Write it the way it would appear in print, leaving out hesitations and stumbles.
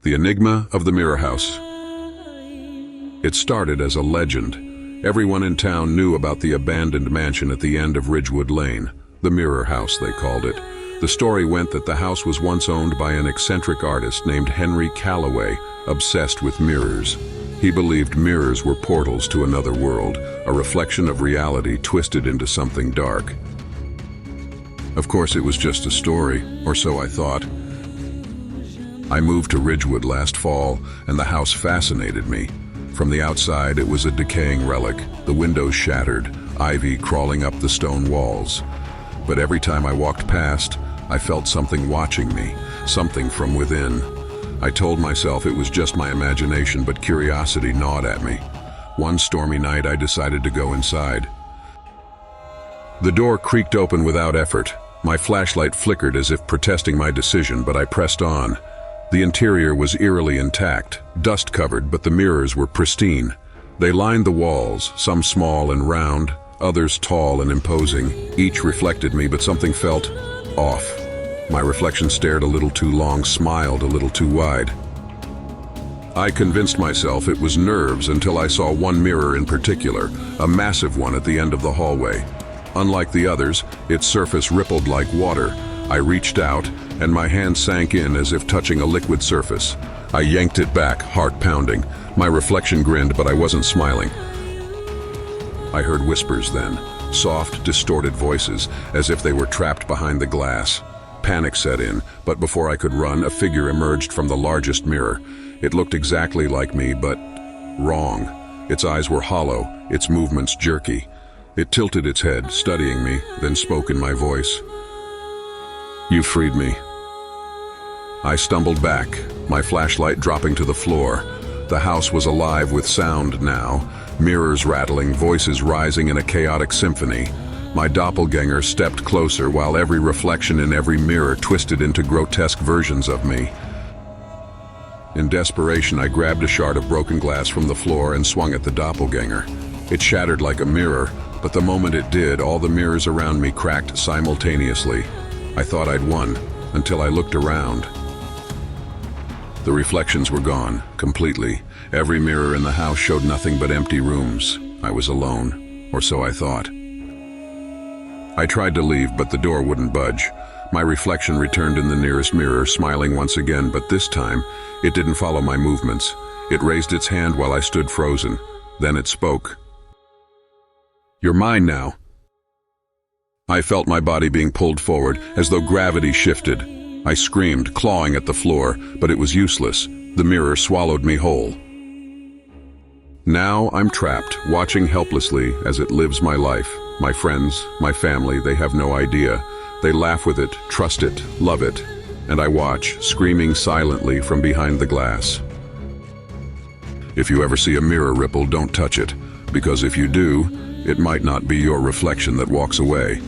The Enigma of the Mirror House. It started as a legend. Everyone in town knew about the abandoned mansion at the end of Ridgewood Lane. The Mirror House, they called it. The story went that the house was once owned by an eccentric artist named Henry Calloway, obsessed with mirrors. He believed mirrors were portals to another world, a reflection of reality twisted into something dark. Of course, it was just a story, or so I thought. I moved to Ridgewood last fall, and the house fascinated me. From the outside, it was a decaying relic, the windows shattered, ivy crawling up the stone walls. But every time I walked past, I felt something watching me, something from within. I told myself it was just my imagination, but curiosity gnawed at me. One stormy night, I decided to go inside. The door creaked open without effort. My flashlight flickered as if protesting my decision, but I pressed on. The interior was eerily intact, dust-covered, but the mirrors were pristine. They lined the walls, some small and round, others tall and imposing. Each reflected me, but something felt off. My reflection stared a little too long, smiled a little too wide. I convinced myself it was nerves until I saw one mirror in particular, a massive one at the end of the hallway. Unlike the others, its surface rippled like water. I reached out, and my hand sank in as if touching a liquid surface. I yanked it back, heart pounding. My reflection grinned, but I wasn't smiling. I heard whispers then, soft, distorted voices, as if they were trapped behind the glass. Panic set in, but before I could run, a figure emerged from the largest mirror. It looked exactly like me, but wrong. Its eyes were hollow, its movements jerky. It tilted its head, studying me, then spoke in my voice. "You freed me." I stumbled back, my flashlight dropping to the floor. The house was alive with sound now, mirrors rattling, voices rising in a chaotic symphony. My doppelganger stepped closer while every reflection in every mirror twisted into grotesque versions of me. In desperation, I grabbed a shard of broken glass from the floor and swung at the doppelganger. It shattered like a mirror, but the moment it did, all the mirrors around me cracked simultaneously. I thought I'd won, until I looked around. The reflections were gone, completely. Every mirror in the house showed nothing but empty rooms. I was alone, or so I thought. I tried to leave, but the door wouldn't budge. My reflection returned in the nearest mirror, smiling once again, but this time, it didn't follow my movements. It raised its hand while I stood frozen. Then it spoke. "You're mine now." I felt my body being pulled forward, as though gravity shifted. I screamed, clawing at the floor, but it was useless. The mirror swallowed me whole. Now I'm trapped, watching helplessly as it lives my life. My friends, my family, they have no idea. They laugh with it, trust it, love it. And I watch, screaming silently from behind the glass. If you ever see a mirror ripple, don't touch it, because if you do, it might not be your reflection that walks away.